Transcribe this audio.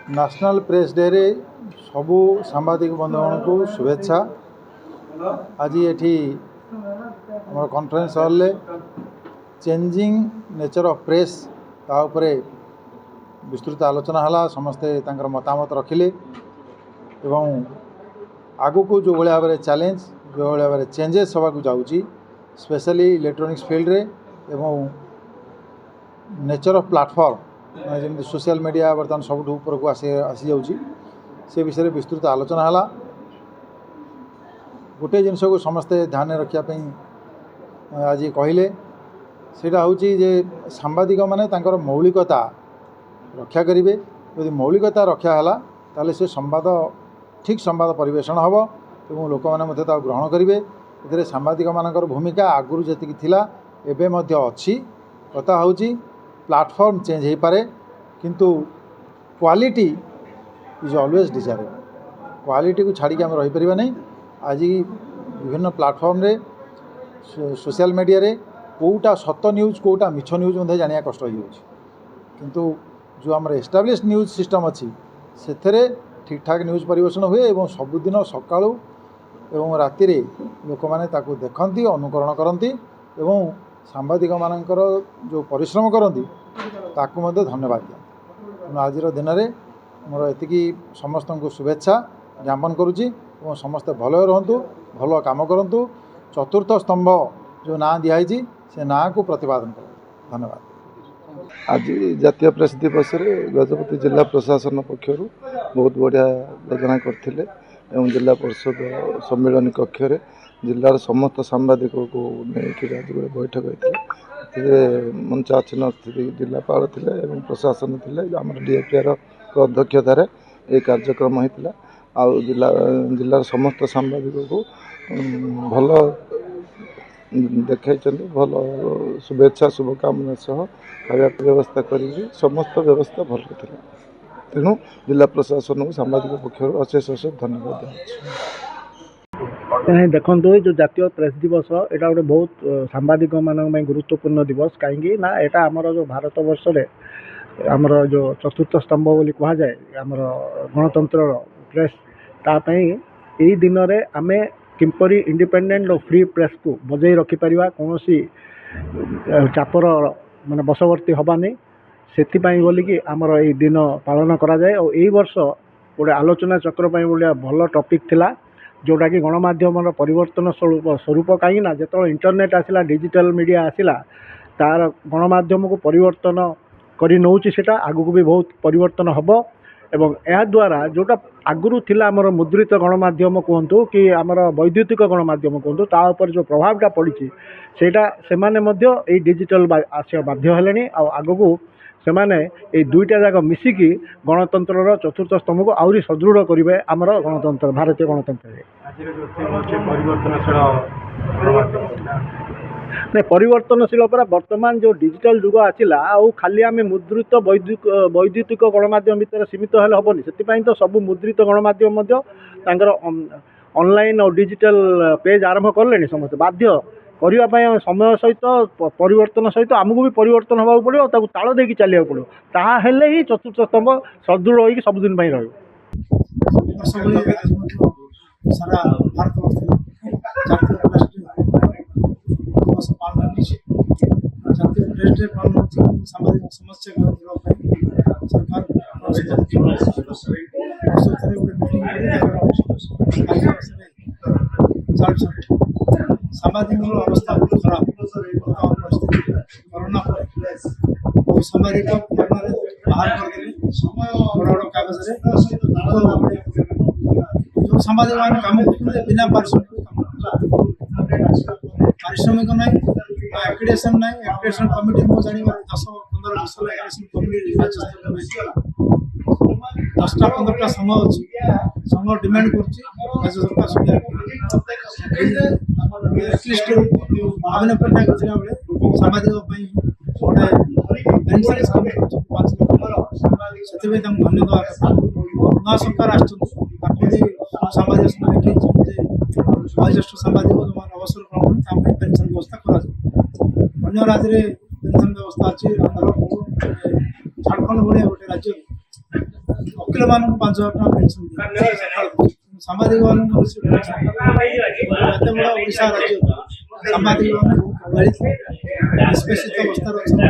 National press ଡେରେ ସବୁ ସାମ୍ବାଦିକ ବନ୍ଧୁମାନଙ୍କୁ शुभेच्छा। आज ये आम conference hall changing nature of press ता उपरे विस्तृत आलोचना है। समस्ते तांकर मतामत रखिले एवं आगु को जो भाव में चैलेंज जो भाव में चेंजेस होगा जाऊँगी स्पेशली इलेक्ट्रोनिक्स फील्ड रे एवं नेचर ऑफ प्लेटफॉर्म जमी सोशल मीडिया बर्तमान सब ऊपर को आसी जाऊँगी से विषय में विस्तृत आलोचना है। गोटे जिनस को समस्ते ध्यान रखापी आज कहले सेटा हूँ जे सांबादिक माने तांकर मौलिकता रक्षा करेंगे। यदि मौलिकता रक्षा है ताले से संवाद ठीक संवाद परिवेषण हम और लोक मैंने ग्रहण करेंगे। ए सांबादिक मानकर भूमिका आगुरी जी थिला एबे मध्य अच्छी कथा हूँ प्लेटफॉर्म चेंज हो पारे किंतु quality is always desirable. Quality को छाड़ी आम रही पारिबा नहीं। आज विभिन्न प्लेटफॉर्म रे सोशल मीडिया रे कोटा सत न्यूज कोटा मिछ न्यूज मध्य जानिया कष्ट हो किंतु जो आम एस्टाब्लिश न्यूज सिस्टम अच्छी से ठीक ठाक न्यूज परिवेषण हुए और सबुदिन सकाळू एवं राति रे लोक माने ताकू देखती अनुकरण करती एवं सांबादिक मानकर जो परिश्रम करती ताकू मध्य धन्यवाद दिया। आज दिन में मोर एति समस्त को शुभेच्छा ज्ञापन करुच्ची और समस्ते भल रुहतु भल काम करूँ। चतुर्थ स्तंभ जो ना दिखाई से ना को प्रतिपादन कर धन्यवाद। आज जातीय प्रेस दिवस रे गजपति जिला प्रशासन पक्षर बहुत बढ़िया योजना करथिले एवं जिला परिषद सम्मेलन कक्ष रे जिलार समस्त सांबादिक को लेकिन आज गोटे बैठक होती मंचासीन जिलापाल थे एवं प्रशासन थे आम डीएफआर अध्यक्षतार ये कार्यक्रम होता जिलार समस्त सांबादिक को भल देखा भल शुभेच्छा शुभकामना सह खाया व्यवस्था करी समस्त व्यवस्था भल थी। तेणु जिला प्रशासन को सांबादिक पक्षर अशेष अशेष धन्यवाद दें। देखो जो जातीय प्रेस दिवस यहाँ गोटे बहुत सांबादिक मान गुरुत्वपूर्ण दिवस कहीं ना यहाँ आमर जो भारत वर्ष आमर जो चतुर्थ स्तंभ बोली कह जाए आमर गणतंत्र प्रेस तापाई यही दिन में आम किपरि इंडिपेंडेंट और फ्री प्रेस को बजाई रखिपर कौन चापर माने बशवर्ती हबानी से बोलिकी आमर ये दिन पालन करा जाए। और यही वर्ष गोटे आलोचना चक्र बोलिया भल टॉपिक थिला जोटा कि गणमाध्यम परिवर्तन स्वरूप कहीं जो इंटरनेट आसला डिजिटल मीडिया आसला तार गणमाध्यम को परिवर्तन करी नौची सेटा आगु भी बहुत परिवर्तन हम एवं यह द्वारा जोटा आगुरी थिला आमर मुद्रित गणमाध्यम कहतु कि आमर वैद्युतिक गणमाध्यम कहतु तापर जो प्रभावटा पड़ी सेटा सेमाने मध्य ए डिजिटल आसिया बाध्य हेलेनी आगु सेमाने ए दुईटा जाक मिसिकी गणतंत्र चतुर्थ स्तंभ को आहरी सदृढ़ करेंगे आमर गणतंत्र भारतीय गणतंत्र नहीं परिवर्तनशील पर वर्तमान जो डिजिटल जुग आसला आउ खाली आम मुद्रित वैद्युतिक गणमाध्यम भितर सीमित हेल्ले हेनी से तो सब मुद्रित गणमाध्यम ऑनलाइन और डिजिटल पेज आरंभ कले समस्त बाध्य करने समय सहित परिवर्तन सहित आमको भी परिवर्तन होगा पड़ो ताल देकी चलिया पड़ो ताहेले ही चतुर्थ स्तंभ सदृढ़ हो सबुदिन सारा भारत जातीय प्रेस डे पालन सामाजिक समस्या सरकार सामाजिक अवस्था बहुत खराब परिस्थिति कोरोना सामाजिक बाहर कर बड़ बड़ कागज जो सामाजिक मान कम बिना पारिश्रमिक ना एक्रेडिटेशन ना एक्रेडिटेशन कमिटी मो जानी 10-15 वर्ष कमिटी राज्य स्तर 10-15 संघ अच्छी संघ डिमांड कर राज्य सरकार एटलिस्ट आवेदन पट्टाक सामाजिक गोटे पेंशन स्कीम से धन्यवाद नवा सरकार सामाजिक वयोज्येष्ठ सामाजिक जो अवसर ग्रहण पेंशन व्यवस्था कर राज्य में पेंशन व्यवस्था अच्छी झारखंड भाया गोटे राज्य वकिल मान 5,000 टका पेंशन सांबादिक मान एत बड़ा ओडिशा राज्य सांबादिक मान बहुत अवहेलित निष्पेषित अवस्था।